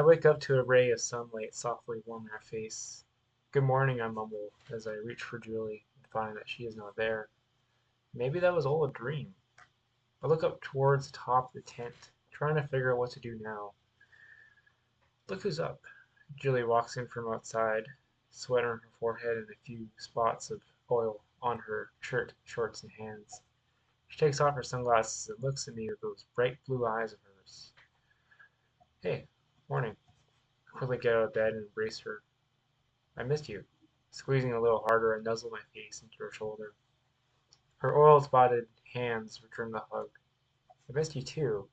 I wake up to a ray of sunlight softly warming my face. Good morning, I mumble as I reach for Julie and find that she is not there. Maybe that was all a dream. I look up towards the top of the tent, trying to figure out what to do now. Look who's up. Julie walks in from outside, sweat on her forehead and a few spots of oil on her shirt, shorts, and hands. She takes off her sunglasses and looks at me with those bright blue eyes of hers. Hey, morning. I quickly get out of bed and embrace her. I missed you. Squeezing a little harder, I nuzzle my face into her shoulder. Her oil-spotted hands return the hug. I missed you too.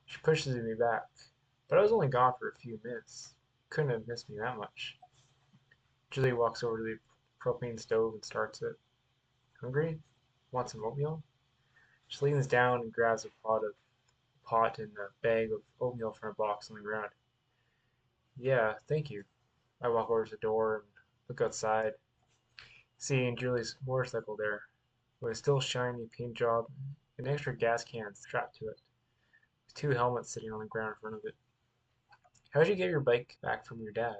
She pushes me back. But I was only gone for a few minutes. You couldn't have missed me that much. Julie walks over to the propane stove and starts it. Hungry? Want some oatmeal? She leans down and grabs a pot and a bag of oatmeal from a box on the ground. Yeah, thank you. I walk over to the door and look outside, seeing Julie's motorcycle there, with a still shiny paint job and extra gas cans strapped to it, with two helmets sitting on the ground in front of it. How'd you get your bike back from your dad?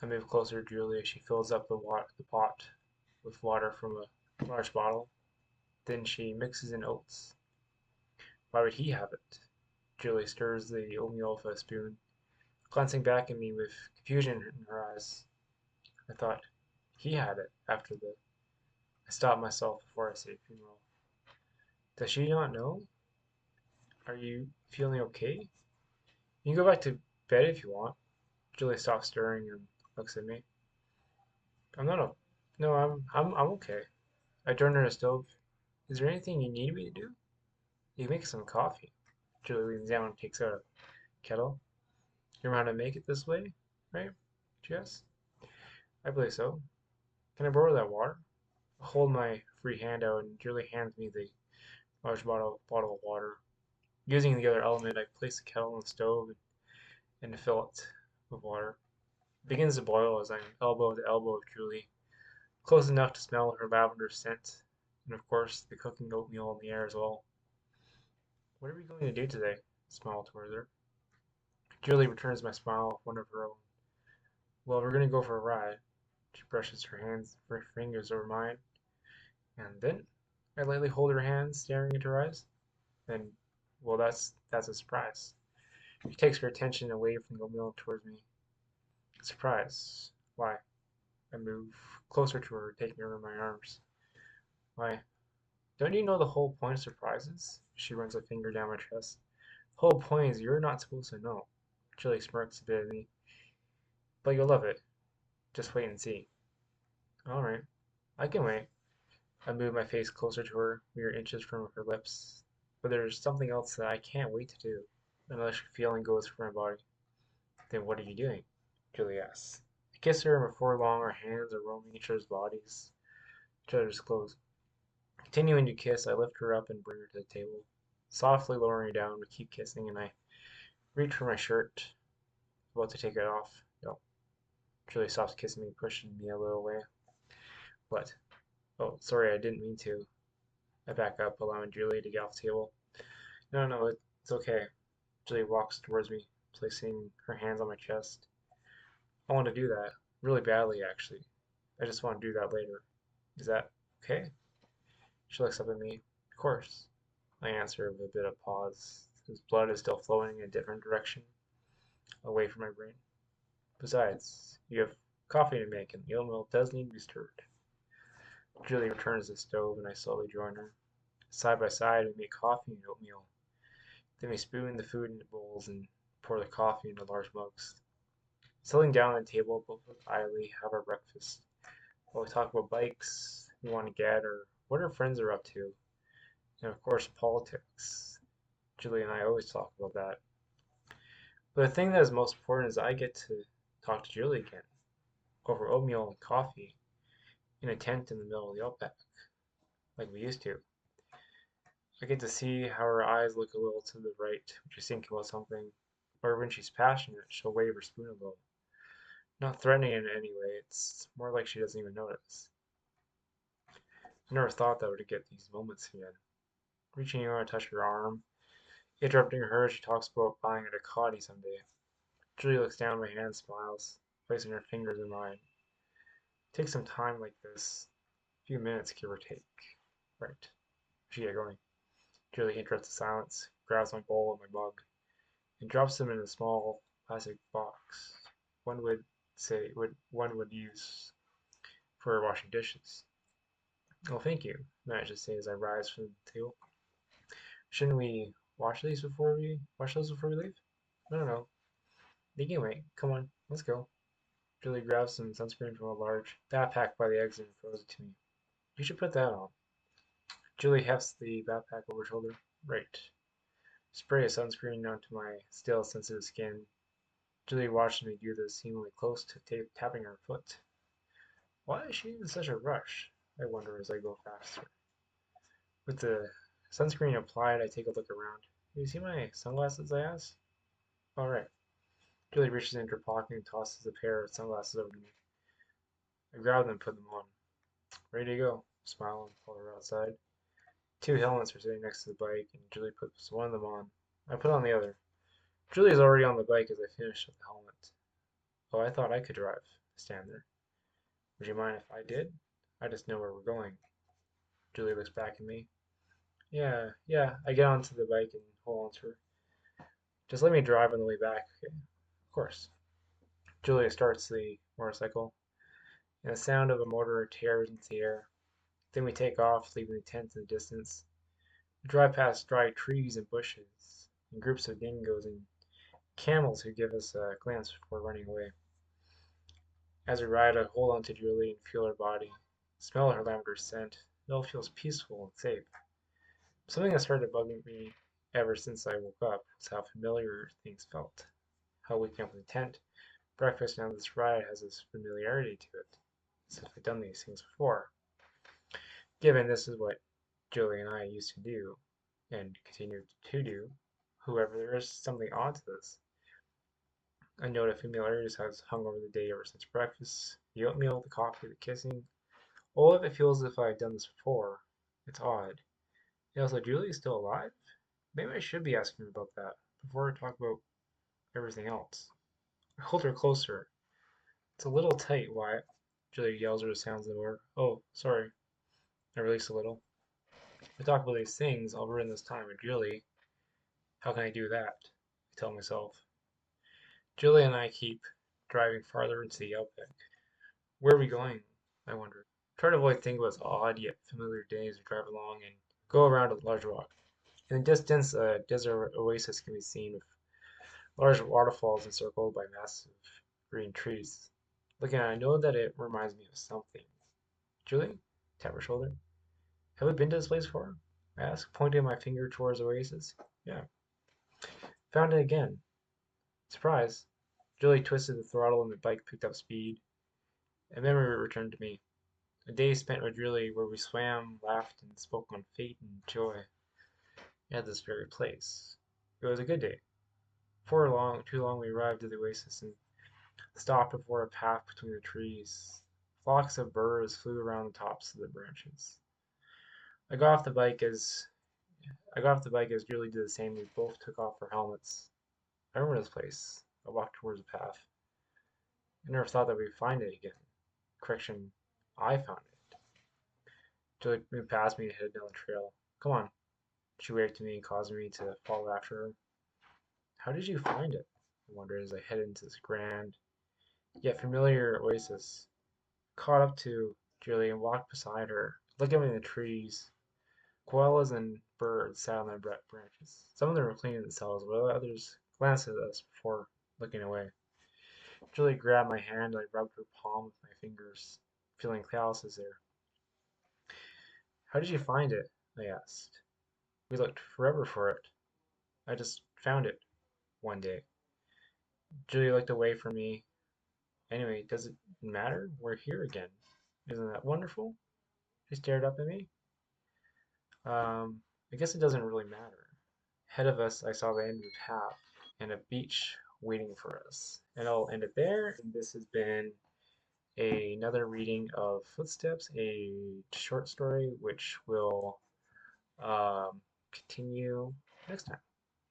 I move closer to Julie as she fills up the pot with water from a large bottle. Then she mixes in oats. Why would he have it? Julie stirs the oatmeal with a spoon, glancing back at me with confusion in her eyes. I thought he had it after the. I stop myself before I say funeral. Does she not know? Are you feeling okay? You can go back to bed if you want. Julie stops stirring and looks at me. I'm not a. No, I'm okay. I turn to the stove. Is there anything you need me to do? You can make some coffee. Julie leans down and takes out a kettle. You know how to make it this way, right? She asks. I believe so. Can I borrow that water? I hold my free hand out and Julie hands me the large bottle of water. Using the other element, I place the kettle on the stove and fill it with water. It begins to boil as I'm elbow to elbow with Julie, close enough to smell her lavender scent, and of course the cooking oatmeal in the air as well. What are we going to do today? I smile towards her. Julie returns my smile with one of her own. Well, we're going to go for a ride. She brushes her fingers over mine, and then I lightly hold her hand, staring into her eyes. Then, well, that's a surprise. She takes her attention away from the oatmeal towards me. Surprise. Why? I move closer to her, taking her in my arms. Why? Don't you know the whole point of surprises? She runs a finger down my chest. The whole point is you're not supposed to know. Julie smirks a bit at me. But you'll love it. Just wait and see. Alright. I can wait. I move my face closer to her, mere inches from her lips. But there's something else that I can't wait to do. An electric feeling goes through my body. Then what are you doing? Julie asks. I kiss her, and before long our hands are roaming each other's bodies, each other's clothes. Continuing to kiss, I lift her up and bring her to the table. Softly lowering her down, we keep kissing, and I reach for my shirt, about to take it off. No. Julie stops kissing me, pushing me a little away. What? Oh, sorry, I didn't mean to. I back up, allowing Julie to get off the table. No, no, it's okay. Julie walks towards me, placing her hands on my chest. I want to do that. Really badly, actually. I just want to do that later. Is that okay? She looks up at me. Of course. I answer with a bit of pause. His blood is still flowing in a different direction, away from my brain. Besides, you have coffee to make, and the oatmeal does need to be stirred. Julie returns to the stove, and I slowly join her. Side by side, we make coffee and oatmeal. Then we spoon the food into bowls and pour the coffee into large mugs. Settling down at the table, both of us idly have our breakfast. While we talk about bikes we want to get, or what our friends are up to, and of course politics. Julie and I always talk about that. But the thing that is most important is I get to talk to Julie again, over oatmeal and coffee, in a tent in the middle of the outback, like we used to. I get to see how her eyes look a little to the right when she's thinking about something, or when she's passionate, she'll wave her spoon a little. Not threatening in any way, it's more like she doesn't even notice. I never thought that I would get these moments again. Reaching out, I touch her arm, interrupting her as she talks about buying a Ducati someday. Julie looks down at my hand and smiles, placing her fingers in mine. It takes some time like this. A few minutes, give or take. Right. We should get going. Julie interrupts the silence, grabs my bowl and my mug, and drops them in a small plastic box. One would one would use for washing dishes. Oh, thank you, I manage to say as I rise from the table. Shouldn't we wash those before we leave? I don't know. They can wait. Come on, let's go. Julie grabs some sunscreen from a large backpack by the exit and throws it to me. You should put that on. Julie hefts the backpack over her shoulder. Right. Spray of sunscreen onto my still sensitive skin. Julie watches me do this, seemingly close to tapping her foot. Why is she in such a rush? I wonder as I go faster. With the sunscreen applied, I take a look around. You see my sunglasses? I ask. All right. Julie reaches into her pocket and tosses a pair of sunglasses over to me. I grab them and put them on. Ready to go. Smile and pull her outside. Two helmets were sitting next to the bike, and Julie puts one of them on. I put on the other. Julie is already on the bike as I finish with the helmet. Oh, I thought I could drive. I stand there. Would you mind if I did? I just know where we're going. Julie looks back at me. Yeah, yeah. I get onto the bike and hold on to her. Just let me drive on the way back, okay? Of course. Julia starts the motorcycle, and the sound of a motor tears into the air. Then we take off, leaving the tent in the distance. We drive past dry trees and bushes, and groups of dingoes and camels who give us a glance before running away. As we ride, I hold on to Julie and feel her body, smell her lavender scent. It all feels peaceful and safe. Something that started bugging me ever since I woke up was how familiar things felt. How waking up in the tent, breakfast, and this ride has this familiarity to it, as if I'd done these things before. Given this is what Julie and I used to do, and continue to do, however, there is something odd to this. A note of familiarity has hung over the day ever since breakfast, the oatmeal, the coffee, the kissing. All of it feels as if I had done this before. It's odd. And also, Julie is still alive? Maybe I should be asking her about that before I talk about everything else. I hold her closer. It's a little tight, Wyatt. Julie yells or sounds the door. Oh, sorry. I release a little. I talk about these things, I'll ruin this time with Julie. How can I do that? I tell myself. Julie and I keep driving farther into the outback. Where are we going? I wonder. Try to avoid thinking about odd yet familiar days we drive along and go around a large rock. In the distance, a desert oasis can be seen with large waterfalls encircled by massive green trees. Looking at it, I know that it reminds me of something. Julie? Tap her shoulder. Have we been to this place before? I ask, pointing my finger towards the oasis. Yeah. Found it again. Surprise. Julie twisted the throttle and the bike picked up speed. A memory returned to me. A day spent with Julie where we swam, laughed, and spoke on fate and joy at this very place. It was a good day. Before too long, we arrived at the oasis and stopped before a path between the trees. Flocks of birds flew around the tops of the branches. I got off the bike as I got off the bike as Julie did the same. We both took off our helmets. I remember this place. I walked towards the path. I never thought that we'd find it again. Correction, I found it. Julie moved past me and headed down the trail. Come on. She waved to me and caused me to follow after her. How did you find it? I wondered as I headed into this grand, yet familiar oasis. Caught up to Julie and walked beside her, looking at the trees. Koalas and birds sat on their branches. Some of them were cleaning themselves, while others glanced at us before looking away. Julie grabbed my hand and I rubbed her palm with my fingers, feeling calluses there. How did you find it? I asked. We looked forever for it. I just found it one day. Julie looked away from me. Anyway, does it matter? We're here again. Isn't that wonderful? She stared up at me. I guess it doesn't really matter. Ahead of us, I saw the end of the path and a beach waiting for us. And I'll end it there. And this has been another reading of Footsteps, a short story which will continue next time.